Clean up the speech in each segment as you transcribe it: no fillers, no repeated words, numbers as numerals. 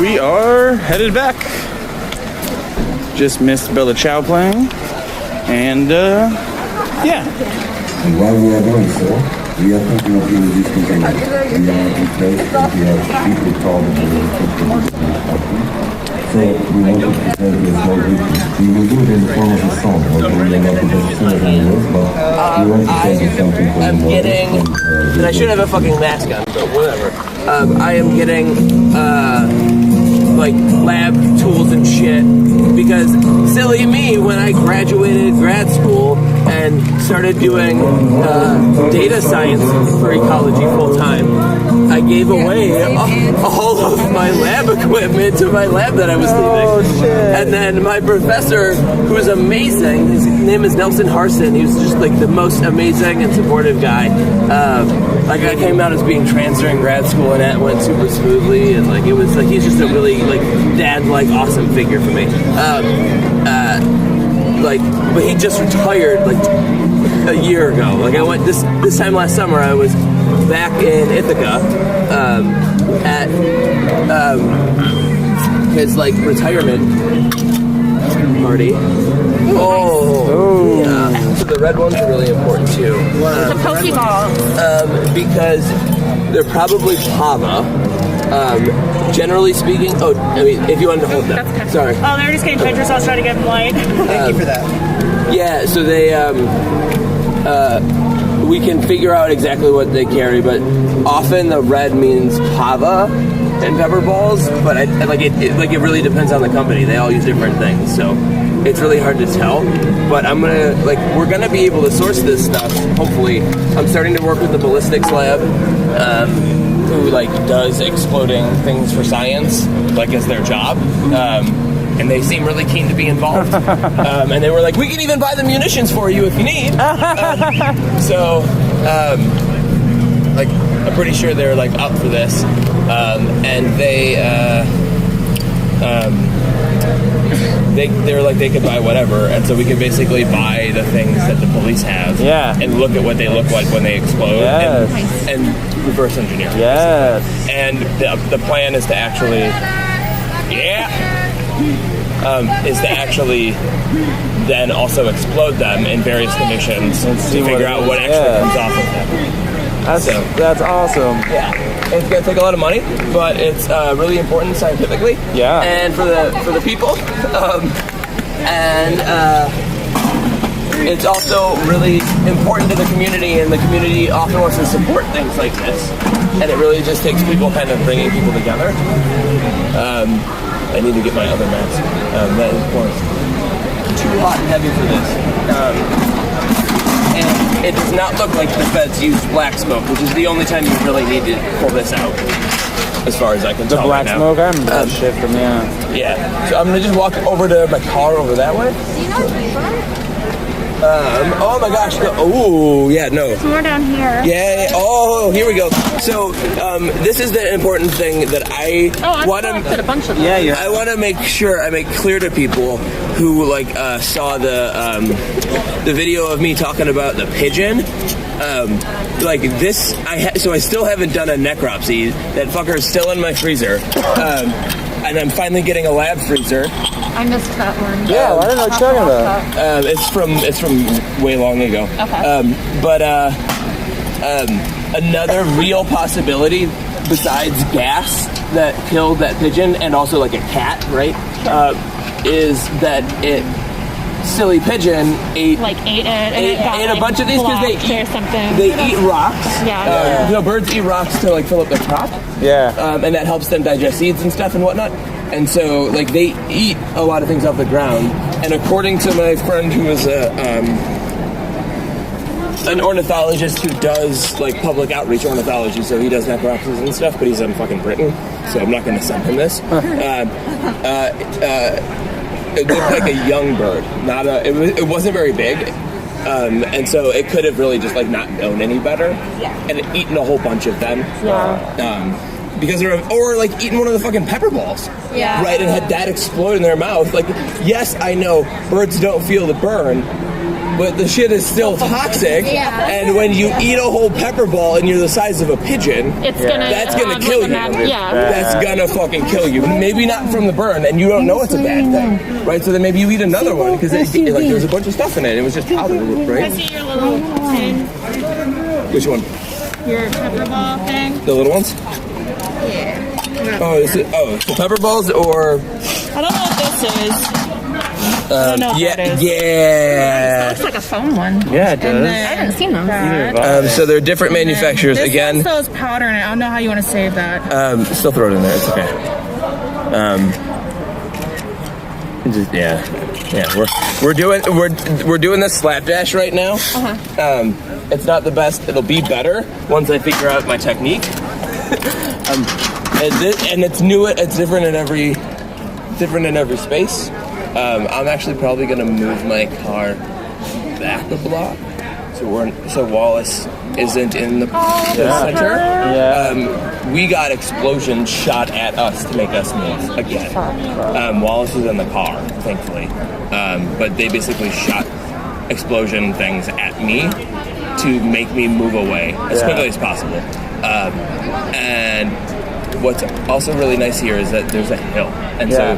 we are headed back. Just missed Bella Ciao playing. And, yeah. And while we are doing so, we are thinking of doing this container. We are in place and we have people called and we so we want to present this whole ritual. We will do it in the form of a song, although we are not the best singers in the world, but we want to present you something for I'm getting, and I should have a fucking mask on, but whatever. I am getting, like, lab tools and shit, because silly me, when I graduated grad school and started doing data science for ecology full-time, I gave away all of my lab equipment to my lab that I was leaving. Oh, shit. And then my professor, who was amazing, his name is Nelson Harson, he was just like the most amazing and supportive guy. Like I came out as being trans during grad school and it went super smoothly, and like it was like he's just a really like dad-like awesome figure for me. But he just retired like a year ago. Like I went this time last summer. I was back in Ithaca at his like retirement party. Oh, yeah. So the red ones are really important too. The Pokeballs. Because they're probably Pava. Generally speaking, I mean, if you wanted to hold them. That's okay. Sorry. Oh, they were just getting pictures, so I was trying to get them light. Thank you for that. Yeah, so they, we can figure out exactly what they carry, but often the red means Pava and pepper balls, but it really depends on the company. They all use different things, so it's really hard to tell. But we're gonna be able to source this stuff, hopefully. I'm starting to work with the ballistics lab, who does exploding things for science, as their job. And they seem really keen to be involved. And they were like, we can even buy the munitions for you if you need. I'm pretty sure they're up for this. And they're like they could buy whatever, and so we can basically buy the things that the police have, and look at what they look like when they explode, and reverse engineer. Yes. And the plan is to actually, then also explode them in various conditions to figure out what actually comes off of them. That's awesome. Yeah, it's gonna take a lot of money, but it's really important scientifically. Yeah. And for the people, it's also really important to the community, and the community often wants to support things like this. And it really just takes people kind of bringing people together. I need to get my other mask. That is, of course, too hot and heavy for this. And it does not look like the feds use black smoke, which is the only time you really need to pull this out, as far as I can tell. The black smoke? I remember that shit from, Yeah. So I'm going to just walk over to my car over that way. Oh my gosh. Oh, yeah, no. There's more down here. Yeah. Oh, here we go. So, this is the important thing that I want to... a bunch of them. Yeah. I want to make sure I make clear to people who, saw the video of me talking about the pigeon. So I still haven't done a necropsy. That fucker is still in my freezer. And I'm finally getting a lab freezer. I missed that one. Yeah, I didn't know what you're talking about. It's from way long ago. Okay. Another real possibility besides gas that killed that pigeon, and also a cat, right? Is that silly pigeon ate a bunch of these because they eat rocks. Yeah. Birds eat rocks to fill up their crop. Yeah. And that helps them digest seeds and stuff and whatnot. And so they eat a lot of things off the ground. And according to my friend who is an ornithologist who does public outreach ornithology, so he does necropsies and stuff, but he's in fucking Britain, so I'm not going to send him this. It looked like a young bird, it wasn't very big, and so it could have really just not known any better, and eaten a whole bunch of them. because they're, or like eating one of the fucking pepper balls. Yeah. Right, and had that explode in their mouth. Like, yes, I know birds don't feel the burn, but the shit is still toxic. Yeah. And when you eat a whole pepper ball and you're the size of a pigeon, It's gonna. that's gonna kill you. Yeah. That's gonna fucking kill you. Maybe not from the burn, and you don't know it's a bad thing, right? So then maybe you eat another one because like there's a bunch of stuff in it. It was just powder, I right? see your little tin, Which one? your pepper ball thing. The little ones? Yeah. Oh, the pepper balls or I don't know what this is. I don't know what that is. yeah. Looks like a foam one. Yeah, it And does. then I haven't seen those. that. So they're different manufacturers. This Again, one still has powder in it. I don't know how you want to save that. still throw it in there. It's okay. We're doing this slapdash right now. It's not the best. It'll be better once I figure out my technique. And it's new. It's different in every space. I'm actually probably gonna move my car back a block, so Wallace isn't in the center. Yeah. We got explosions shot at us to make us move again. Wallace is in the car, thankfully, but they basically shot explosion things at me to make me move away as quickly as possible. And what's also really nice here is that there's a hill, and so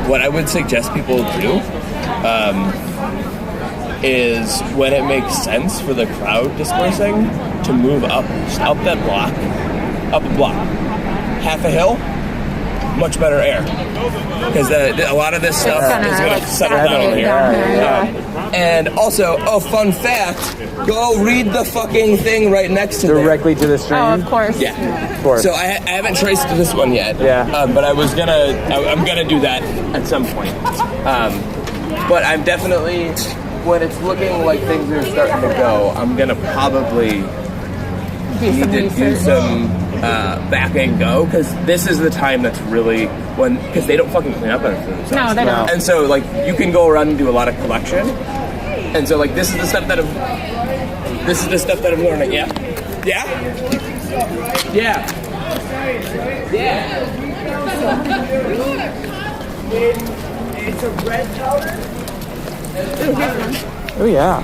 what I would suggest people do is when it makes sense for the crowd dispersing to move up that block, up a block, half a hill, much better air, because a lot of this stuff is going to settle down here. And also, fun fact, go read the fucking thing right next to there. Directly to the stream. Oh, of course. Yeah, Of course. So I haven't traced this one yet. Yeah. But I'm gonna do that at some point. But I'm definitely, when it's looking like things are starting to go, I'm gonna probably need to do some back and go, because this is the time that's really because they don't fucking clean up after themselves. No, they don't. And so like you can go around and do a lot of collection, and so like this is the stuff that I'm learning. Yeah. It's a red powder. Oh yeah.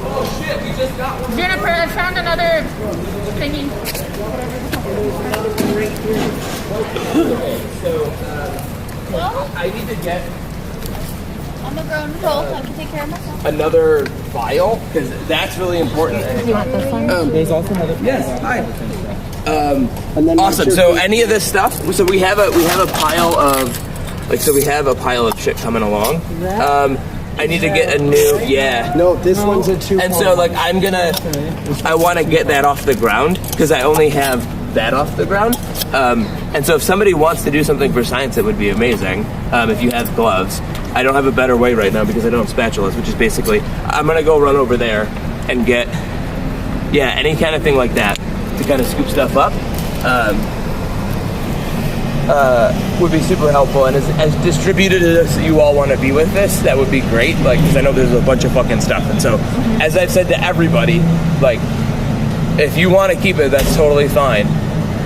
Oh shit, we just got one. Jennifer, I found another thingy. I need to get I'm a grown adult. I can take care of myself. another vial, because that's really important. You want this one? There's also another. Yes, hi. Awesome. So any of this stuff. So we have a pile of shit coming along. I need to get a new. Yeah. No, this one's a 2. And so like I want to get that off the ground because I only have that off the ground. And so if somebody wants to do something for science, it would be amazing. If you have gloves. I don't have a better way right now because I don't have spatulas, which is basically I'm gonna go run over there and get any kind of thing like that to kind of scoop stuff up. Would be super helpful, and as distributed as you all want to be with this, that would be great. Like, because I know there's a bunch of fucking stuff, and so as I've said to everybody, like, if you want to keep it, that's totally fine.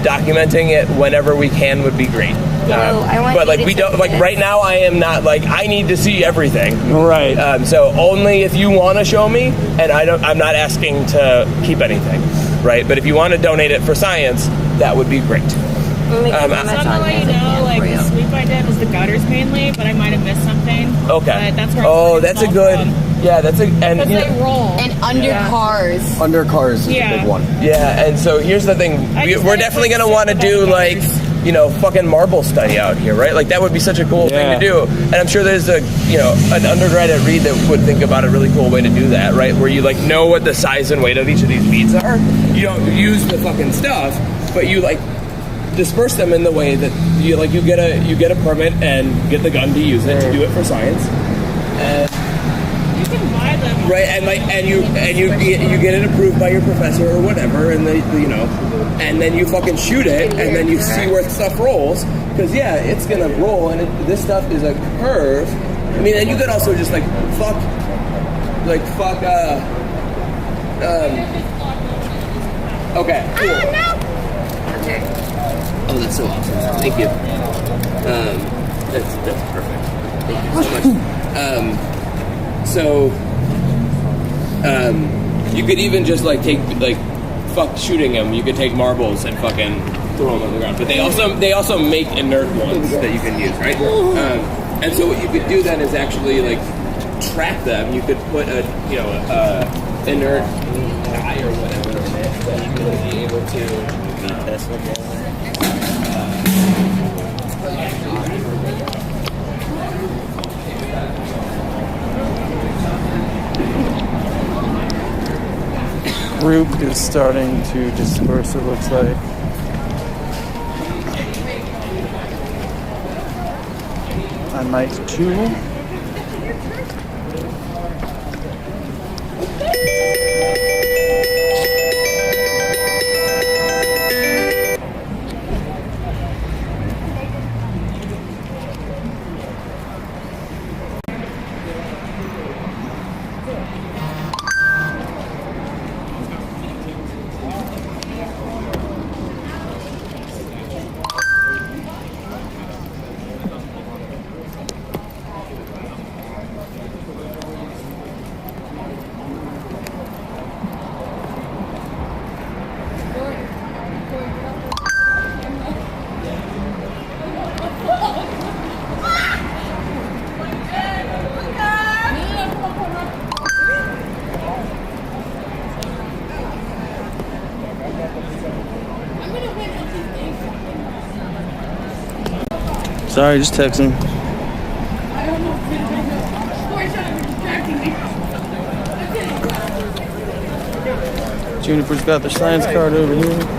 Documenting it whenever we can would be great. I want but you like to we don't take like this. right now. I am not like I need to see everything. Right. So only if you want to show me, and I'm not asking to keep anything, right? But if you want to donate it for science, that would be great. Let me get my So I'm gonna let you know, like the sweep I did was the gutters mainly, but I might have missed something. Okay. But that's where That's a good. Yeah, that's a and Because you they know, roll. And under cars. Under cars is Yeah. a big one. yeah, and so here's the thing. I just We're think definitely it's gonna want to super do bad like fucking marble study out here, right? Like that would be such a cool thing to do. And I'm sure there's an undergrad at Reed that would think about a really cool way to do that, right? Where you like know what the size and weight of each of these beads are. You don't use the fucking stuff, but you like disperse them in the way that you get a permit and get the gun to use it to do it for science. And You can buy them. right, and you get it approved by your professor or whatever, and and then you fucking shoot it, and then you see where stuff rolls, because it's gonna roll, and this stuff is a curve. I mean, and you could also just fuck Okay. Cool. Okay. Oh, that's so awesome. Thank you. That's perfect. Thank you so much. You could even just like take fuck shooting them. You could take marbles and fucking throw them on the ground. But they also make inert ones that you can use, right? And so what you could do then is actually like track them. You could put a inert guy or whatever in it that you would be able to test Group is starting to disperse, it looks like. I might too. Sorry, just texting. Juniper's got their science card over here.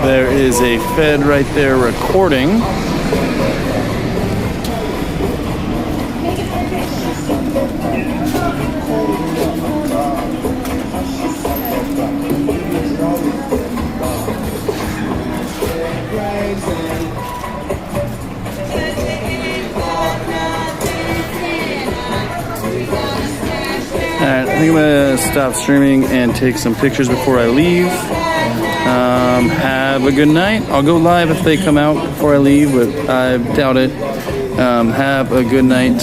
There is a Fed right there recording. Alright, I think I'm gonna stop streaming and take some pictures before I leave. Have a good night. I'll go live if they come out before I leave, but I doubt it. Have a good night.